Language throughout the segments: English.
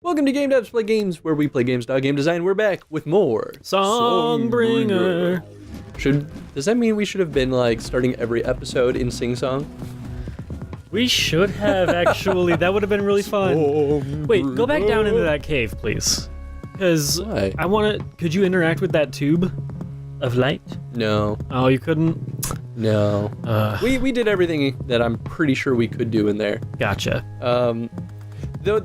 Welcome to Game Devs Play Games, where we play games, not game design. We're back with more Songbringer. Does that mean we should have been like starting every episode in sing-song? We should have actually. That would have been really fun. Wait, go back down into that cave, please. Because I want to. Could you interact with that tube of light? No. Oh, you couldn't? No. We did everything that I'm pretty sure we could do in there. Gotcha. Though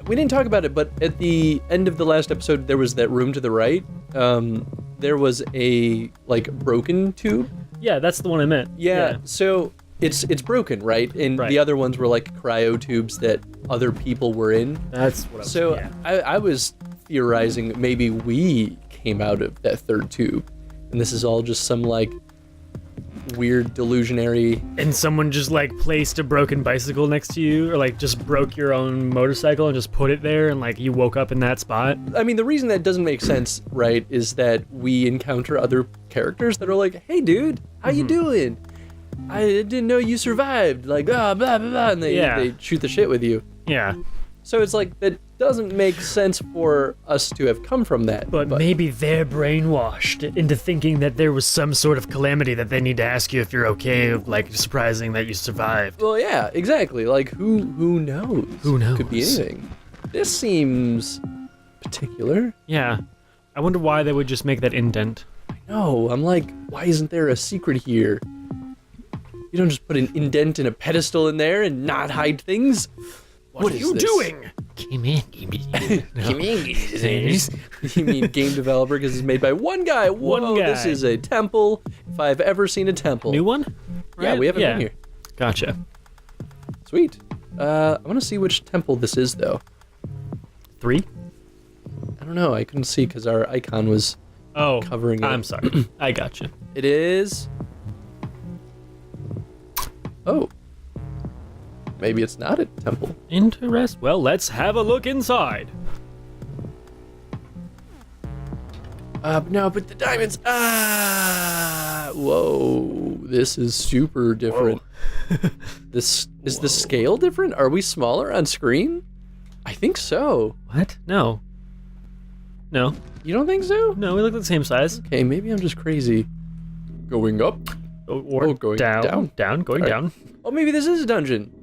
we didn't talk about it, but at the end of the last episode, there was that room to the right. There was a like broken tube. Yeah, that's the one I meant. Yeah. So it's broken, right? And the other ones were like cryo tubes that other people were in. That's what I was. So yeah. I was theorizing maybe we came out of that third tube, and this is all just some like weird delusionary. And someone just like placed a broken bicycle next to you, or like just broke your own motorcycle and just put it there, and like you woke up in that spot. I mean, the reason that doesn't make sense, right, is that we encounter other characters that are like, "Hey, dude, how you doing? I didn't know you survived." Like, blah blah blah, and they shoot the shit with you. Yeah. So it's like that doesn't make sense for us to have come from that. But maybe they're brainwashed into thinking that there was some sort of calamity that they need to ask you if you're okay, like surprising that you survived. Well, yeah, exactly. Like, who knows? Who knows? Could be anything. This seems particular. Yeah. I wonder why they would just make that indent. No, I'm like, why isn't there a secret here? You don't just put an indent and a pedestal in there and not hide things. What are you doing? Come in. You mean game developer because it's made by one guy. Whoa, One guy. This is a temple. If I've ever seen a temple. New one? Yeah, we haven't been here. Gotcha. Sweet. I want to see which temple this is, though. 3? I don't know. I couldn't see because our icon was covering it. I'm sorry. I gotcha. It is... Oh. Maybe it's not a temple. Well, let's have a look inside. No, but the diamonds. Whoa. This is super different. Is the scale different? Are we smaller on screen? I think so. What? No. No. You don't think so? No, we look the same size. Okay, maybe I'm just crazy. Going up? Or going down. Going down. Oh, maybe this is a dungeon.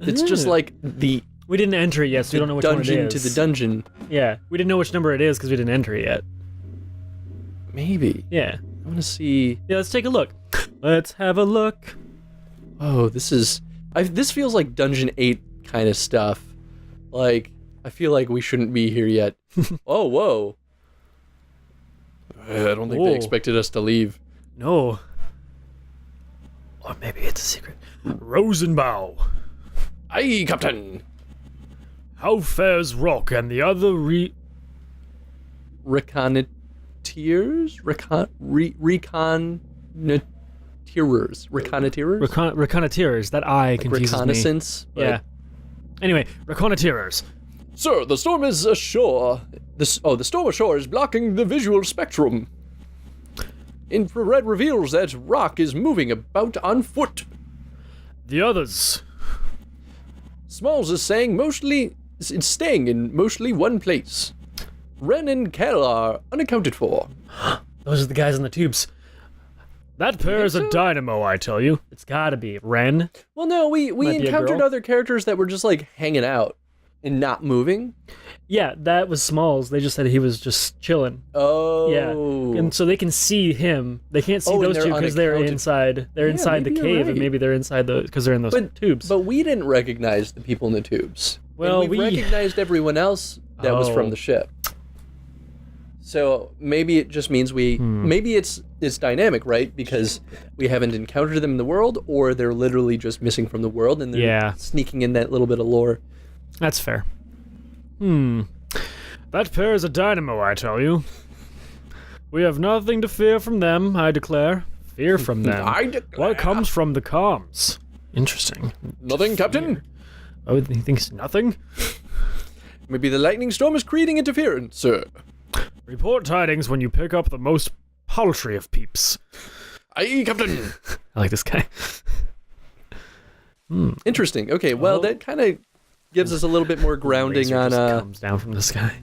It's just like the We didn't enter it yet, so we don't know which one it dungeon is. to the dungeon. Yeah, we didn't know which number it is because we didn't enter it yet. Maybe. Yeah. I want to see. Yeah, let's take a look. Let's have a look. Oh, this feels like Dungeon 8 kind of stuff. Like, I feel like we shouldn't be here yet. Oh, whoa. I don't think they expected us to leave. No. Or maybe it's a secret. Rosenbaum. Aye, Captain. How fares Rock and the other Reconnoiteurs? Reconnoiteurs. That I like confuses reconnaissance? me. Yeah. Anyway, reconnoiteurs. Sir, the storm is ashore. The storm ashore is blocking the visual spectrum. Infrared reveals that Rock is moving about on foot. The others. Smalls is saying it's staying in mostly one place. Ren and Kel are unaccounted for. Those are the guys in the tubes. That pair is a dynamo, I tell you. It's gotta be. Ren? Well, no, we encountered other characters that were just like hanging out and not moving. Yeah, that was Smalls. They just said he was just chilling. Oh. Yeah. And so they can see him. They can't see those two because they're inside. They're inside the cave, and maybe they're inside because they're in those tubes. But we didn't recognize the people in the tubes. Well, and we recognized everyone else that was from the ship. So maybe it just means maybe it's dynamic, right? Because we haven't encountered them in the world, or they're literally just missing from the world and they're sneaking in that little bit of lore. That's fair. That pair is a dynamo, I tell you. We have nothing to fear from them, I declare. Fear from them. I declare. What comes from the comms? Interesting. Nothing, Captain? Oh, he thinks nothing? Maybe the lightning storm is creating interference, sir. Report tidings when you pick up the most paltry of peeps. Aye, Captain. I like this guy. Interesting. Okay, well, that kind of gives us a little bit more grounding on comes down from the sky.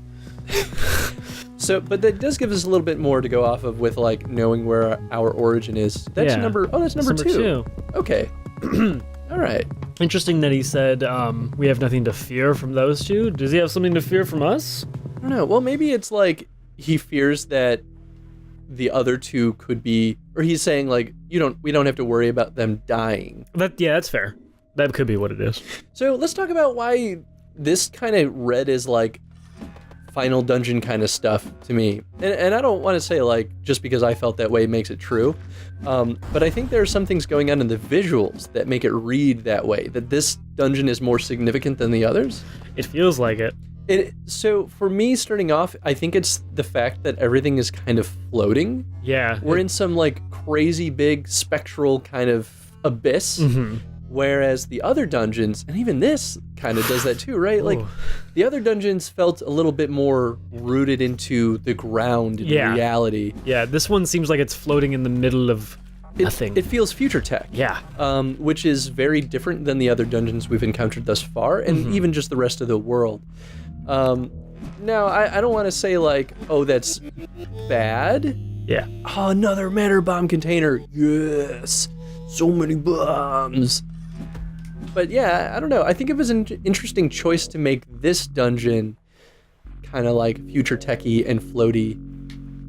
So, but that does give us a little bit more to go off of with like knowing where our origin is. That's number two. Okay. All right. Interesting that he said we have nothing to fear from those two. Does he have something to fear from us? I don't know. Well, maybe it's like he fears that the other two could be, or he's saying like we don't have to worry about them dying. That's fair. That could be what it is. So let's talk about why this kind of read as like final dungeon kind of stuff to me. And I don't want to say like just because I felt that way makes it true. But I think there are some things going on in the visuals that make it read that way, that this dungeon is more significant than the others. It feels like it. So for me, starting off, I think it's the fact that everything is kind of floating. Yeah. We're in some like crazy big spectral kind of abyss. Mm-hmm. Whereas the other dungeons, and even this kind of does that too, right? Like the other dungeons felt a little bit more rooted into the ground in reality. Yeah, this one seems like it's floating in the middle of nothing. It feels future tech. Yeah. Which is very different than the other dungeons we've encountered thus far, and even just the rest of the world. Now, I don't want to say like, oh, that's bad. Yeah. Oh, another matter bomb container. Yes. So many bombs. But yeah, I don't know. I think it was an interesting choice to make this dungeon kind of like future techy and floaty,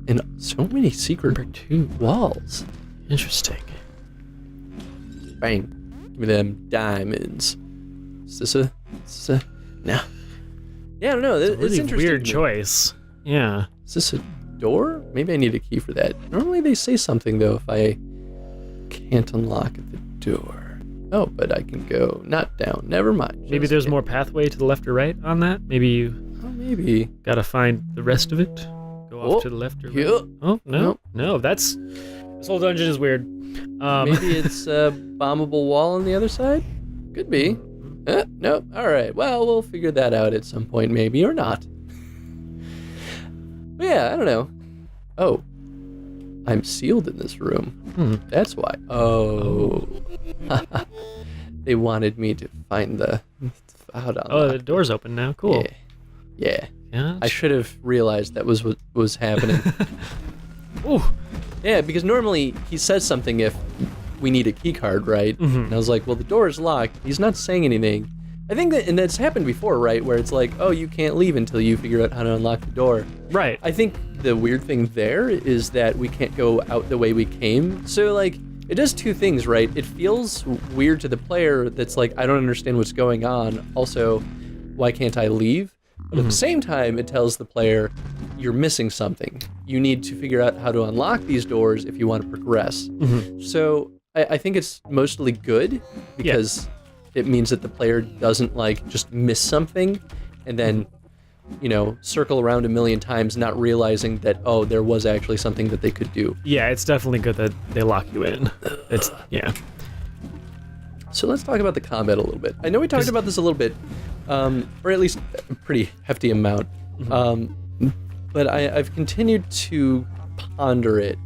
and so many secret walls. Interesting. Bang. Give me them diamonds. Is this a no. Yeah, I don't know. It's really interesting. Weird choice. Yeah. Is this a door? Maybe I need a key for that. Normally they say something though if I can't unlock the door. Oh, but I can go not down. Never mind. Maybe there's more pathway to the left or right on that. Maybe you maybe gotta find the rest of it. Go off to the left or right. Oh, no. This whole dungeon is weird. Maybe it's a bombable wall on the other side? Could be. Nope. All right. Well, we'll figure that out at some point, maybe, or not. But yeah, I don't know. Oh. I'm sealed in this room. That's why. Oh. They wanted me to find the... the door's open now. Cool. Yeah. I should have realized that was what was happening. Ooh. Yeah, because normally he says something if we need a key card, right? Mm-hmm. And I was like, well, the door is locked. He's not saying anything. I think that, and that's happened before, right? Where it's like, oh, you can't leave until you figure out how to unlock the door. Right. I think the weird thing there is that we can't go out the way we came. So, like, it does two things, right? It feels weird to the player that's like, I don't understand what's going on. Also, why can't I leave? But at the same time, it tells the player, you're missing something. You need to figure out how to unlock these doors if you want to progress. So I think it's mostly good because it means that the player doesn't like just miss something and then, circle around a million times not realizing that, oh, there was actually something that they could do. Yeah, it's definitely good that they lock you in. So let's talk about the combat a little bit. I know we talked about this a little bit, or at least a pretty hefty amount, but I've continued to ponder it.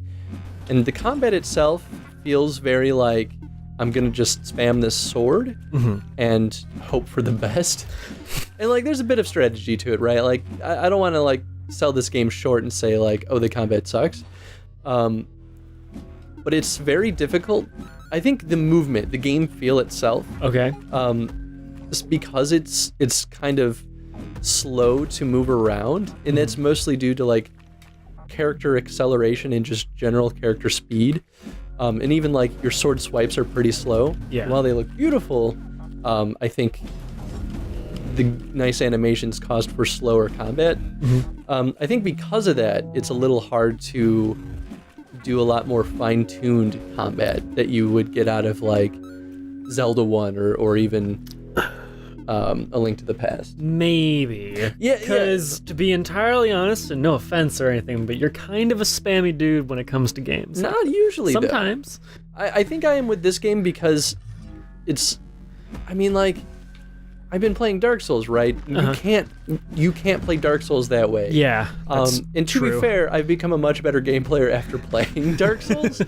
And the combat itself feels very like, I'm going to just spam this sword and hope for the best. And like, there's a bit of strategy to it, right? Like, I don't want to like sell this game short and say like, oh, the combat sucks. But it's very difficult. I think the movement, the game feel itself. Okay. Just because it's kind of slow to move around, and that's mostly due to like character acceleration and just general character speed. And even like your sword swipes are pretty slow. Yeah. While they look beautiful, I think the nice animations caused for slower combat. I think because of that, it's a little hard to do a lot more fine-tuned combat that you would get out of like Zelda 1 or even A Link to the Past. Maybe. Yeah. Because to be entirely honest, and no offense or anything, but you're kind of a spammy dude when it comes to games. Not usually, sometimes. Though. I think I am with this game because it's, I mean, like, I've been playing Dark Souls, right? You can't play Dark Souls that way. Yeah. And to be fair, I've become a much better game player after playing Dark Souls.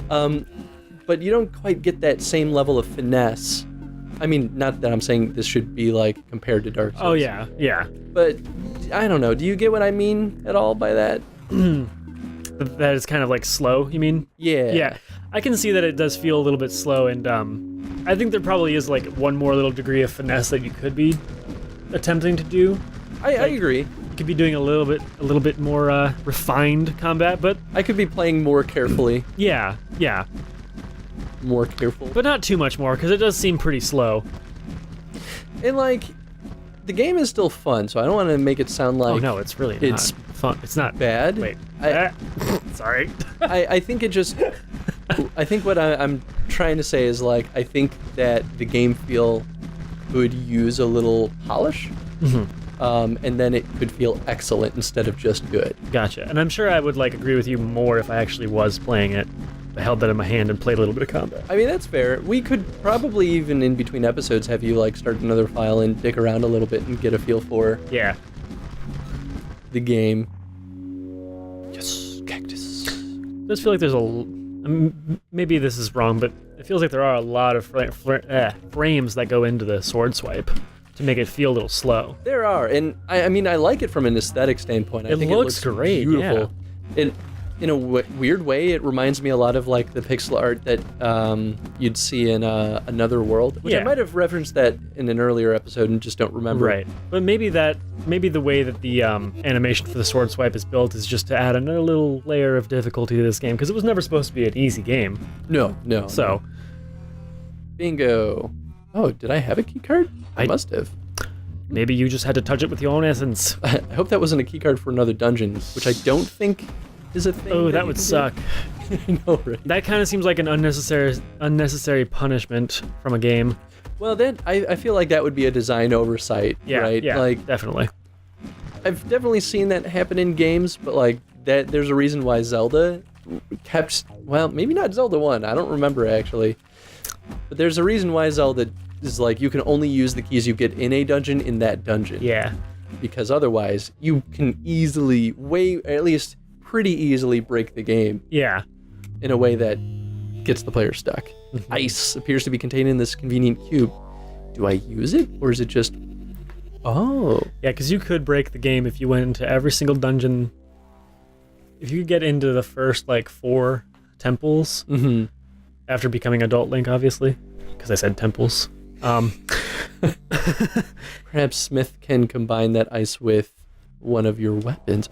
But you don't quite get that same level of finesse I mean, not that I'm saying this should be like compared to Dark Souls. Oh yeah, yeah. But I don't know. Do you get what I mean at all by that? That is kind of like slow, you mean? Yeah. Yeah. I can see that it does feel a little bit slow, and I think there probably is like one more little degree of finesse that you could be attempting to do. I agree. You could be doing a little bit more refined combat, but I could be playing more carefully. yeah. More careful. But not too much more, because it does seem pretty slow. And like, the game is still fun, so I don't want to make it sound like... Oh no, it's really it's not fun. It's not bad. Wait. Sorry. I think it just... I think what I'm trying to say is like, I think that the game feel could use a little polish. And then it could feel excellent instead of just good. Gotcha. And I'm sure I would like agree with you more if I actually was playing it. I held that in my hand and played a little bit of combat. I mean, that's fair. We could probably even in between episodes have you like start another file and dick around a little bit and get a feel for the game. Yes, cactus. It does feel like there's maybe this is wrong, but it feels like there are a lot of frames that go into the sword swipe to make it feel a little slow. There are, and I mean, I like it from an aesthetic standpoint. I think it looks great, beautiful. Yeah. In a weird way, it reminds me a lot of like the pixel art that you'd see in Another World, which I might have referenced that in an earlier episode and just don't remember. Right, but maybe the way that the animation for the sword swipe is built is just to add another little layer of difficulty to this game, because it was never supposed to be an easy game. No. So, bingo. Oh, did I have a key card? I must have. Maybe you just had to touch it with your own essence. I hope that wasn't a key card for another dungeon, which I don't think is a thing. Oh, that would suck. I know, right? That kind of seems like an unnecessary punishment from a game. Well, then I feel like that would be a design oversight, right? Yeah, like, definitely. I've definitely seen that happen in games, but like that, there's a reason why Zelda kept. Well, maybe not Zelda 1. I don't remember actually, but there's a reason why Zelda is like you can only use the keys you get in a dungeon in that dungeon. Yeah. Because otherwise, you can easily, at least pretty easily break the game. Yeah. In a way that gets the player stuck. Ice appears to be contained in this convenient cube. Do I use it, or is it just... Oh. Yeah, because you could break the game if you went into every single dungeon. If you could get into the first, 4 temples, after becoming adult Link, obviously, because I said temples. Perhaps Smith can combine that ice with one of your weapons.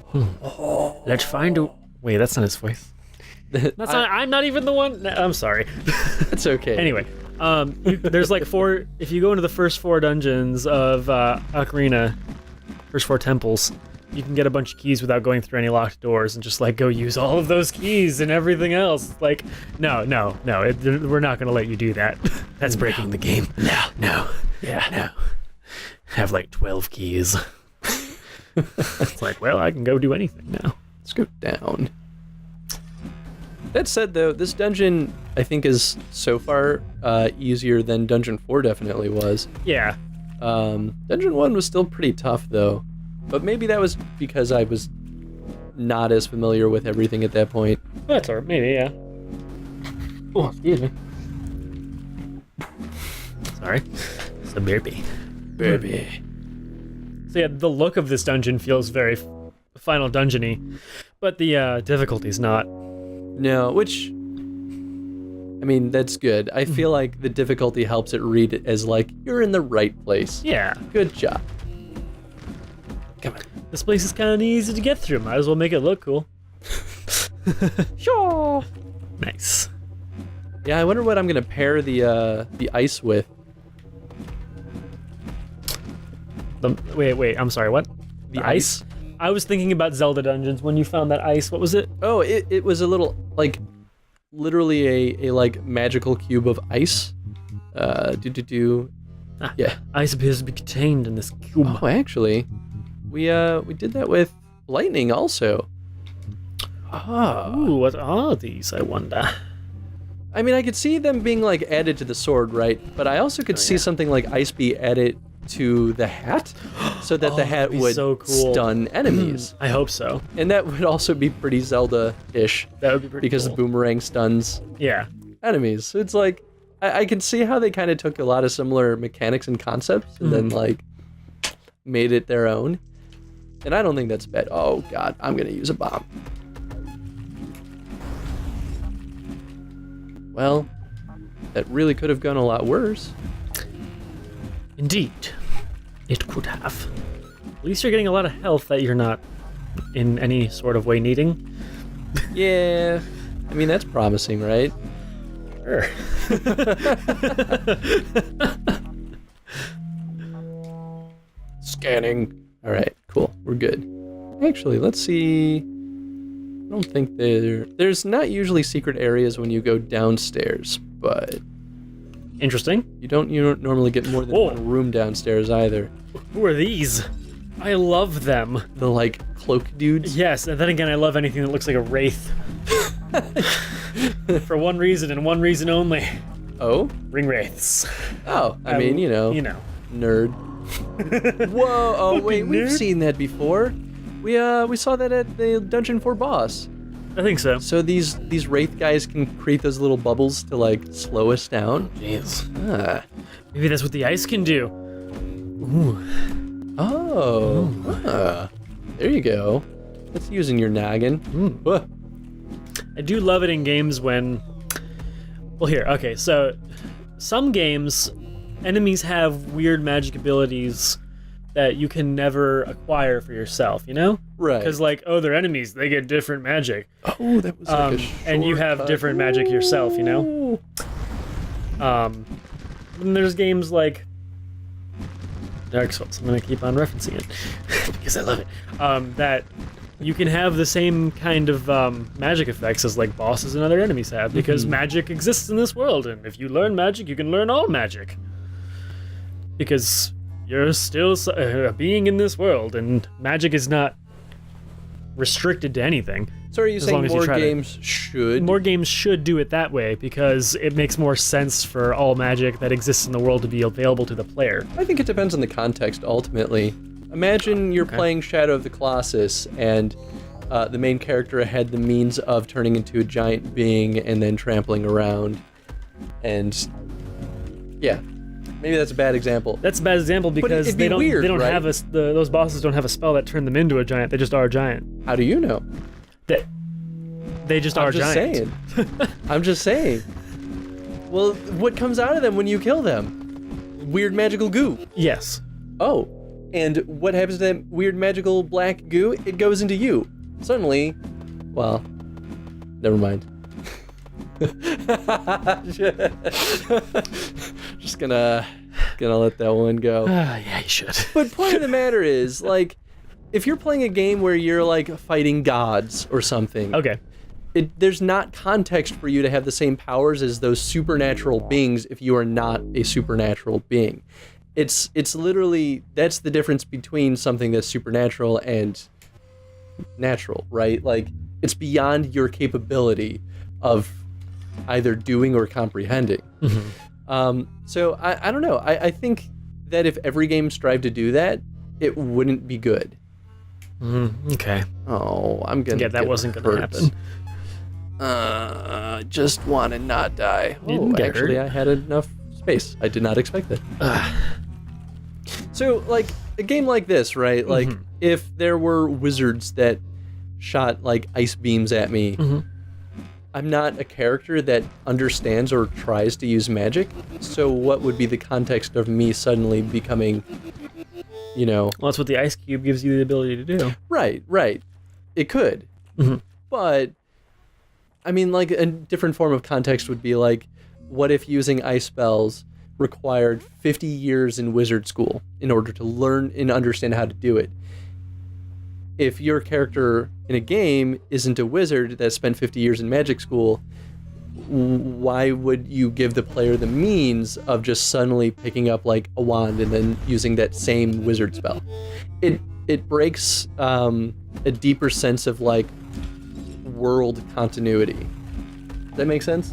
Let's find a... Wait, that's not his voice. I'm not even the one. No, I'm sorry. That's okay. Anyway, there's 4. If you go into the first 4 dungeons of Ocarina, first 4 temples, you can get a bunch of keys without going through any locked doors and just go use all of those keys and everything else. No. We're not gonna let you do that. That's breaking the game. No. Yeah, no. Have 12 keys. It's well, I can go do anything now. Let's go down. That said, though, this dungeon, I think, is so far easier than Dungeon 4 definitely was. Yeah. Dungeon 1 was still pretty tough, though. But maybe that was because I was not as familiar with everything at that point. That's all right. Maybe, yeah. Oh, excuse me. Sorry. It's a burpee. So yeah, the look of this dungeon feels very Final Dungeon-y, but the difficulty's not. No, which, I mean, that's good. I feel like the difficulty helps it read as you're in the right place. Yeah. Good job. Come on. This place is kind of easy to get through. Might as well make it look cool. Sure. Nice. Yeah, I wonder what I'm gonna pair the ice with. Wait, I'm sorry, what? The ice? I was thinking about Zelda dungeons when you found that ice. What was it? Oh, it was a little, literally a magical cube of ice. Yeah. Ice appears to be contained in this cube. Oh, actually, we did that with lightning also. Ooh, what are these, I wonder? I mean, I could see them being added to the sword, right? But I also could see something like ice be added to the hat, so that the hat would stun enemies. I hope so. And that would also be pretty Zelda-ish. That would be pretty because cool. the boomerang stuns enemies. So it's I can see how they kind of took a lot of similar mechanics and concepts and then like made it their own. And I don't think that's bad. Oh God, I'm gonna use a bomb. Well, that really could have gone a lot worse. Indeed, it could have. At least you're getting a lot of health that you're not in any sort of way needing. Yeah, I mean, that's promising, right? Sure. Scanning. All right, cool. We're good. Actually, let's see. I don't think there's not usually secret areas when you go downstairs, but Interesting. you don't normally get more than one room downstairs either. Who are these? I love them. The like cloak dudes. Yes, and then again, I love anything that looks like a wraith. For one reason and one reason only. Oh? Ring wraiths. Oh, I mean, You know. nerd. Whoa! Oh wait, we've seen that before. We saw that at the Dungeon 4 boss. I think so. So these wraith guys can create those little bubbles to like slow us down. Jeez. Ah. Maybe that's what the ice can do. Ooh. Oh. Ah. There you go. That's using your noggin. Whoa. I do love it in games when... Well, here, okay, so some games, enemies have weird magic abilities that you can never acquire for yourself, you know? Right. Because, like, oh, they're enemies, they get different magic. Oh, that was like a and you have shortcut. different magic yourself, you know? And there's games like Dark Souls, I'm gonna keep on referencing it, because I love it, that you can have the same kind of magic effects as like bosses and other enemies have, because magic exists in this world, and if you learn magic, you can learn all magic. Because you're still a being in this world, and magic is not restricted to anything. So are you saying long as you more try to- games should? More games should do it that way, because it makes more sense for all magic that exists in the world to be available to the player. I think it depends on the context, ultimately. Imagine you're playing Shadow of the Colossus, and the main character had the means of turning into a giant being and then trampling around. And yeah, maybe that's a bad example. That's a bad example because it'd be they don't weird, right? have those bosses don't have a spell that turned them into a giant. They just are a giant. How do you know? They just are I'm just giant. saying. I'm just saying. Well, what comes out of them when you kill them? Weird magical goo. Yes. Oh, and what happens to that weird magical black goo? It goes into you. Suddenly, well, never mind. Just gonna let that one go. Yeah, you should. But point of the matter is, like, if you're playing a game where you're like fighting gods or something, Okay. there's not context for you to have the same powers as those supernatural beings if you are not a supernatural being. It's literally, that's the difference between something that's supernatural and natural, right? Like, it's beyond your capability of either doing or comprehending. So I don't know. I think that if every game strived to do that, it wouldn't be good. Okay. Oh, I'm gonna. Yeah, that get wasn't hurt. gonna happen. Just want to not die. Didn't get actually, hurt. I had enough space. I did not expect that. So, like, a game like this, right? Like, if there were wizards that shot, like, ice beams at me, I'm not a character that understands or tries to use magic, so what would be the context of me suddenly becoming, Well, that's what the ice cube gives you the ability to do. Right. It could. But, I mean, like, a different form of context would be like, what if using ice spells required 50 years in wizard school in order to learn and understand how to do it? If your character in a game isn't a wizard that spent 50 years in magic school, why would you give the player the means of just suddenly picking up like a wand and then using that same wizard spell? It breaks a deeper sense of like world continuity. Does that make sense?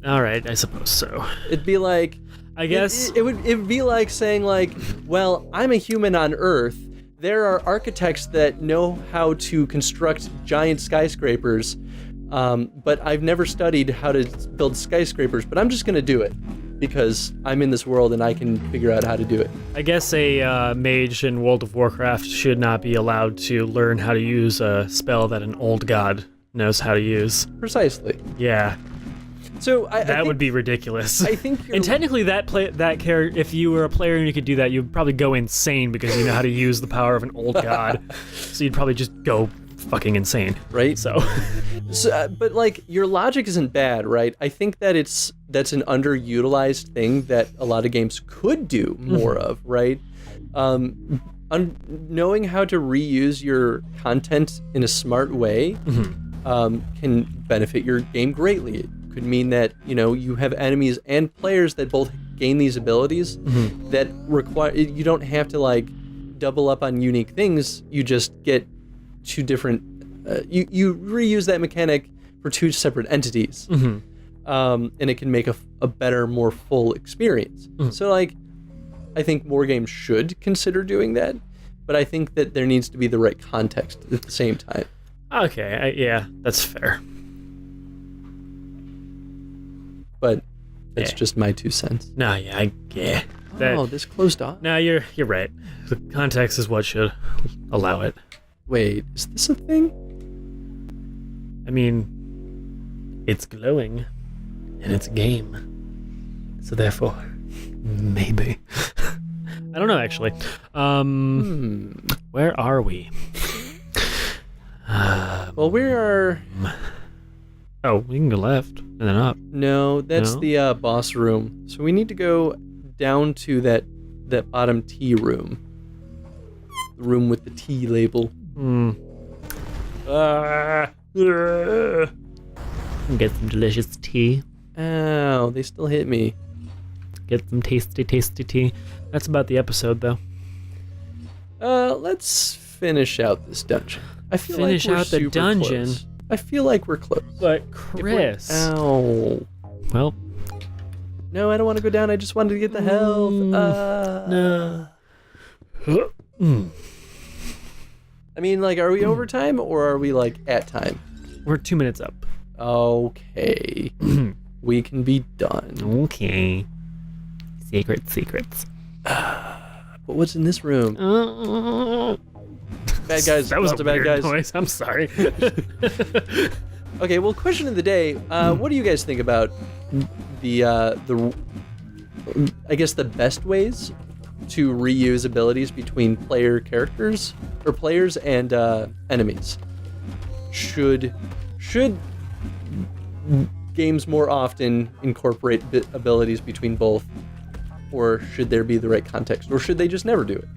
All right, I suppose so. It'd be like, I guess it'd be like saying like, well, I'm a human on Earth. There are architects that know how to construct giant skyscrapers, But I've never studied how to build skyscrapers, but I'm just going to do it because I'm in this world and I can figure out how to do it. I guess a mage in World of Warcraft should not be allowed to learn how to use a spell that an old god knows how to use. Precisely. Yeah. So that think, would be ridiculous. I think and technically that character, if you were a player and you could do that, you'd probably go insane because you know how to use the power of an old god. So you'd probably just go fucking insane. Right? So but like your logic isn't bad, right? I think that that's an underutilized thing that a lot of games could do more of, right? Knowing how to reuse your content in a smart way can benefit your game greatly. It could mean that you have enemies and players that both gain these abilities that require you don't have to like double up on unique things. You just get two different. You reuse that mechanic for two separate entities, and it can make a better, more full experience. So like, I think more games should consider doing that, but I think that there needs to be the right context at the same time. Okay, yeah, that's fair. But it's just my 2 cents. No, yeah. This closed off? No, you're right. The context is what should allow it. Wait, is this a thing? I mean, it's glowing, and it's a game. So therefore, maybe. I don't know, actually. Where are we? Well, we are... Oh, we can go left and then up. No, that's the boss room. So we need to go down to that bottom T room. The room with the T label. Get some delicious tea. Ow, they still hit me. Get some tasty, tasty tea. That's about the episode, though. Let's finish out this dungeon. I feel finish like we're out the super dungeon. Close. I feel like we're close. But Chris. Ow. Well. No, I don't want to go down. I just wanted to get the health. No. I mean, like, are we overtime or are we like at time? We're 2 minutes up. Okay. We can be done. Okay. Secrets. But what's in this room? Bad guys. That was lots a of bad weird guys. noise. I'm sorry. Okay, well, question of the day. What do you guys think about the I guess the best ways to reuse abilities between players and enemies? Should games more often incorporate abilities between both, or should there be the right context, or should they just never do it?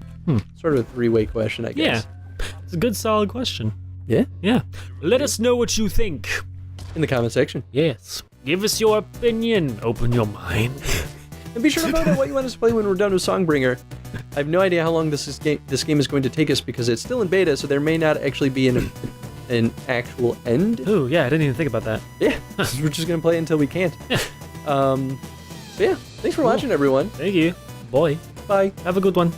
Sort of a three-way question, I guess. Yeah, it's a good, solid question. Yeah? Yeah. Let us know what you think. In the comment section. Yes. Give us your opinion. Open your mind. And be sure to vote on what you want us to play when we're done with Songbringer. I have no idea how long this game is going to take us because it's still in beta, so there may not actually be an actual end. Ooh, yeah, I didn't even think about that. Yeah, we're just going to play until we can't. But yeah, thanks for watching, everyone. Thank you. Boy. Bye. Have a good one.